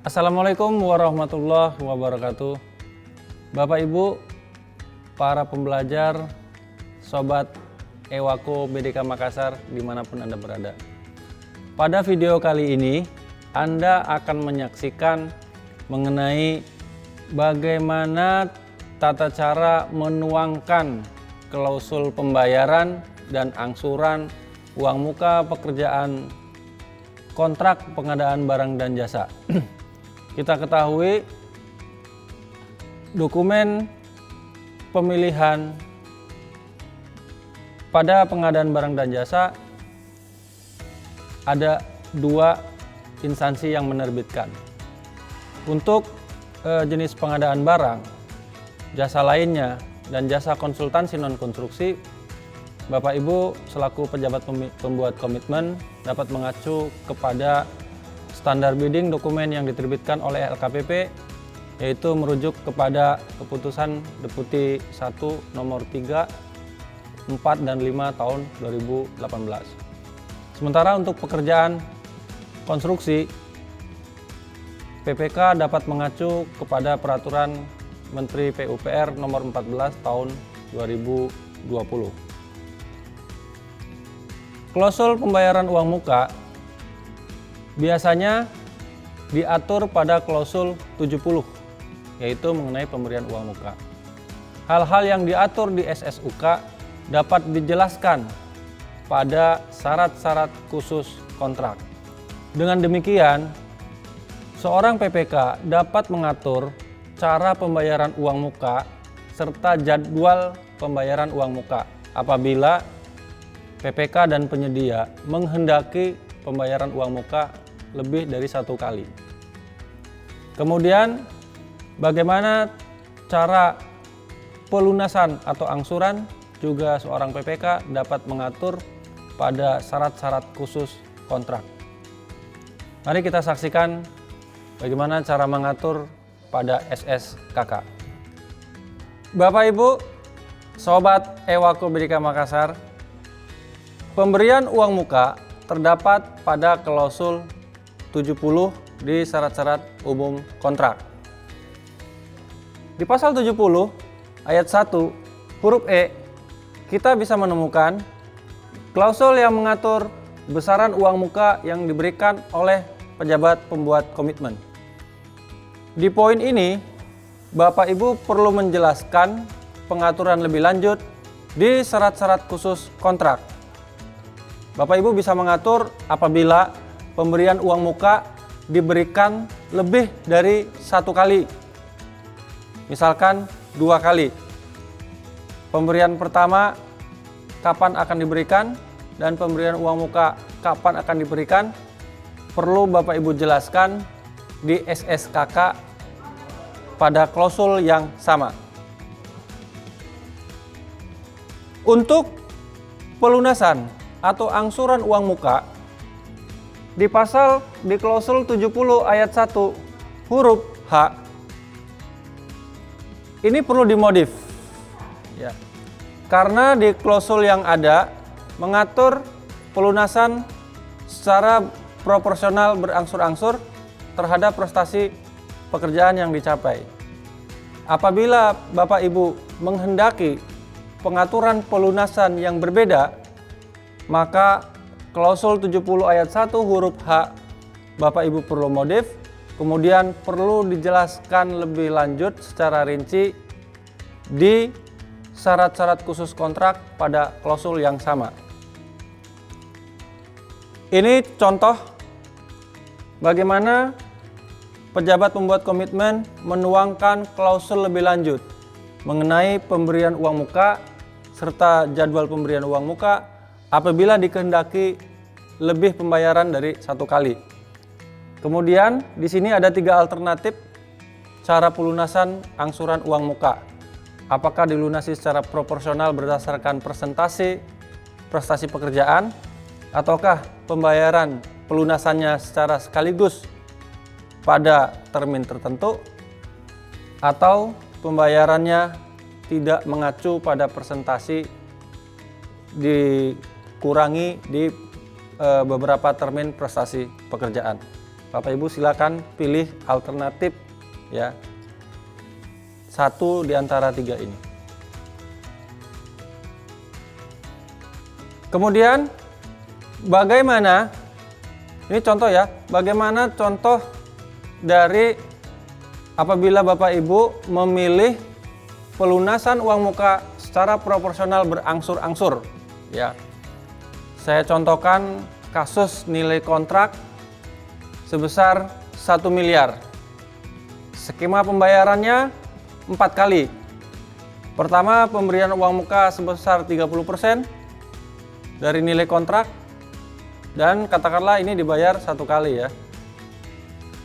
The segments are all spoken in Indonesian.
Assalamualaikum warahmatullahi wabarakatuh. Bapak Ibu, para pembelajar, Sobat Ewako BDK Makassar dimanapun Anda berada. Pada video kali ini, Anda akan menyaksikan mengenai bagaimana tata cara menuangkan klausul pembayaran dan angsuran uang muka pekerjaan kontrak pengadaan barang dan jasa. Kita ketahui dokumen pemilihan pada pengadaan barang dan jasa ada dua instansi yang menerbitkan. Untuk jenis pengadaan barang, jasa lainnya, dan jasa konsultansi non-konstruksi, Bapak Ibu selaku pejabat pembuat komitmen dapat mengacu kepada standar bidding dokumen yang diterbitkan oleh LKPP, yaitu merujuk kepada keputusan Deputi 1 nomor 3, 4 dan 5 tahun 2018. Sementara untuk pekerjaan konstruksi, PPK dapat mengacu kepada peraturan Menteri PUPR nomor 14 tahun 2020. Klausul pembayaran uang muka biasanya diatur pada klausul 70, yaitu mengenai pemberian uang muka. Hal-hal yang diatur di SSUK dapat dijelaskan pada syarat-syarat khusus kontrak. Dengan demikian, seorang PPK dapat mengatur cara pembayaran uang muka serta jadwal pembayaran uang muka apabila PPK dan penyedia menghendaki pembayaran uang muka lebih dari satu kali. Kemudian, bagaimana cara pelunasan atau angsuran juga seorang PPK dapat mengatur pada syarat-syarat khusus kontrak. Mari kita saksikan bagaimana cara mengatur pada SSKK. Bapak Ibu, Sobat Ewako BDK Makassar, pemberian uang muka terdapat pada klausul 70 di syarat-syarat umum kontrak. Di pasal 70 ayat 1 huruf E, kita bisa menemukan klausul yang mengatur besaran uang muka yang diberikan oleh pejabat pembuat komitmen. Di poin ini, Bapak Ibu perlu menjelaskan pengaturan lebih lanjut di syarat-syarat khusus kontrak. Bapak Ibu bisa mengatur apabila pemberian uang muka diberikan lebih dari satu kali, misalkan 2 kali. Pemberian pertama kapan akan diberikan dan pemberian uang muka kapan akan diberikan perlu Bapak Ibu jelaskan di SSKK pada klausul yang sama. Untuk pelunasan atau angsuran uang muka di klausul 70 ayat 1 huruf H ini perlu dimodif ya. Karena di klausul yang ada mengatur pelunasan secara proporsional berangsur-angsur terhadap prestasi pekerjaan yang dicapai. Apabila Bapak Ibu menghendaki pengaturan pelunasan yang berbeda, maka klausul 70 ayat 1 huruf H Bapak Ibu perlu modif, kemudian perlu dijelaskan lebih lanjut secara rinci di syarat-syarat khusus kontrak pada klausul yang sama. Ini contoh bagaimana pejabat pembuat komitmen menuangkan klausul lebih lanjut mengenai pemberian uang muka serta jadwal pemberian uang muka apabila dikehendaki lebih pembayaran dari satu kali. Kemudian di sini ada 3 alternatif cara pelunasan angsuran uang muka. Apakah dilunasi secara proporsional berdasarkan persentase prestasi pekerjaan, ataukah pembayaran pelunasannya secara sekaligus pada termin tertentu, atau pembayarannya tidak mengacu pada persentase dikurangi di beberapa termin prestasi pekerjaan. Bapak Ibu silakan pilih alternatif ya. Satu di antara tiga ini. Kemudian bagaimana, ini contoh ya, bagaimana contoh dari apabila Bapak Ibu memilih pelunasan uang muka secara proporsional berangsur-angsur ya. Saya contohkan kasus nilai kontrak sebesar 1 miliar. Skema pembayarannya 4 kali. Pertama, pemberian uang muka sebesar 30% dari nilai kontrak, dan katakanlah ini dibayar 1 kali ya.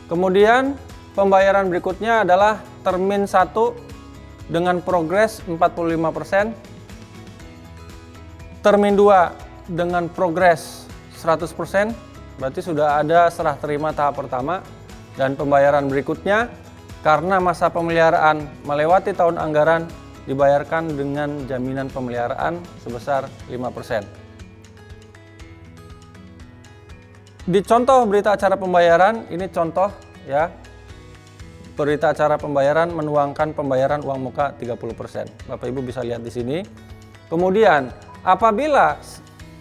Kemudian pembayaran berikutnya adalah termin 1 dengan progres 45%, termin 2 dengan progres 100%, berarti sudah ada serah terima tahap pertama, dan pembayaran berikutnya karena masa pemeliharaan melewati tahun anggaran dibayarkan dengan jaminan pemeliharaan sebesar 5%. Di contoh berita acara pembayaran, ini contoh ya, berita acara pembayaran menuangkan pembayaran uang muka 30%. Bapak Ibu bisa lihat di sini. Kemudian, apabila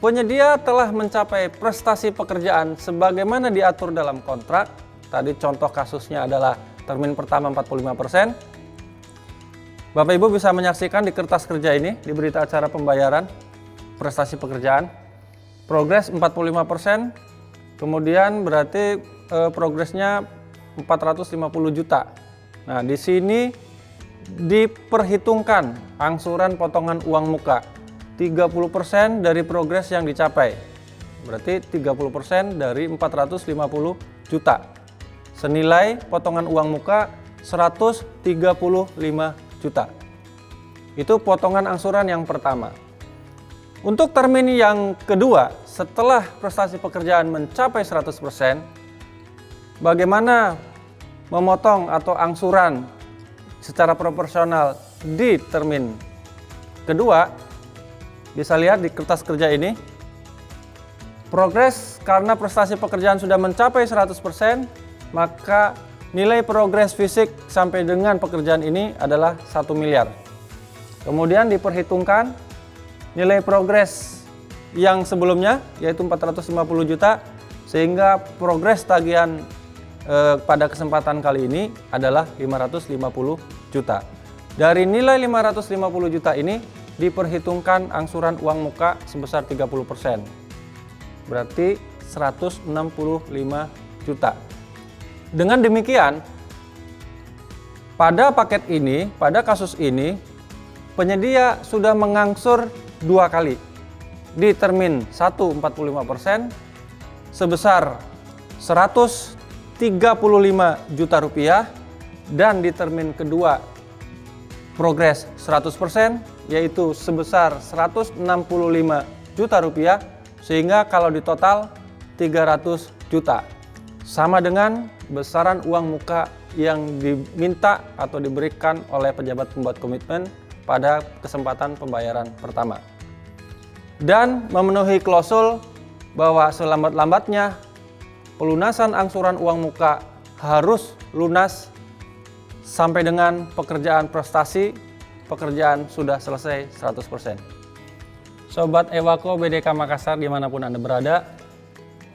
penyedia telah mencapai prestasi pekerjaan sebagaimana diatur dalam kontrak, tadi contoh kasusnya adalah termin pertama 45%. Bapak Ibu bisa menyaksikan di kertas kerja ini, di berita acara pembayaran, prestasi pekerjaan, progres 45%, kemudian berarti progresnya 450 juta. Nah, di sini diperhitungkan angsuran potongan uang muka 30% dari progres yang dicapai. Berarti 30% dari 450 juta. Senilai potongan uang muka 135 juta. Itu potongan angsuran yang pertama. Untuk termin yang kedua, setelah prestasi pekerjaan mencapai 100%, bagaimana memotong atau angsuran secara proporsional di termin kedua? Bisa lihat di kertas kerja ini. Progres karena prestasi pekerjaan sudah mencapai 100%, maka nilai progres fisik sampai dengan pekerjaan ini adalah 1 miliar. Kemudian diperhitungkan nilai progres yang sebelumnya yaitu 450 juta, sehingga progres tagihan pada kesempatan kali ini adalah 550 juta. Dari nilai 550 juta ini diperhitungkan angsuran uang muka sebesar 30%. Berarti 165 juta. Dengan demikian, pada paket ini, pada kasus ini, penyedia sudah mengangsur 2 kali. Di termin 1 45% sebesar 135 juta rupiah, dan di termin kedua progres 100% yaitu sebesar 165 juta rupiah, sehingga kalau di total 300 juta. Sama dengan besaran uang muka yang diminta atau diberikan oleh pejabat pembuat komitmen pada kesempatan pembayaran pertama. Dan memenuhi klausul bahwa selambat-lambatnya pelunasan angsuran uang muka harus lunas sampai dengan pekerjaan prestasi, pekerjaan sudah selesai 100%. Sobat Ewako BDK Makassar dimanapun Anda berada,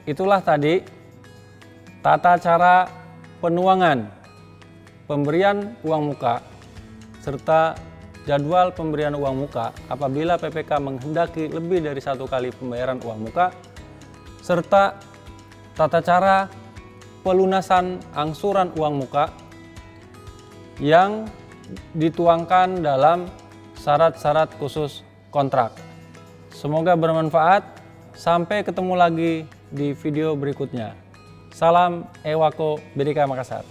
itulah tadi tata cara penuangan pemberian uang muka serta jadwal pemberian uang muka apabila PPK menghendaki lebih dari 1 kali pembayaran uang muka, serta tata cara pelunasan angsuran uang muka yang dituangkan dalam syarat-syarat khusus kontrak. Semoga bermanfaat. Sampai ketemu lagi di video berikutnya. Salam Ewako BDK Makassar.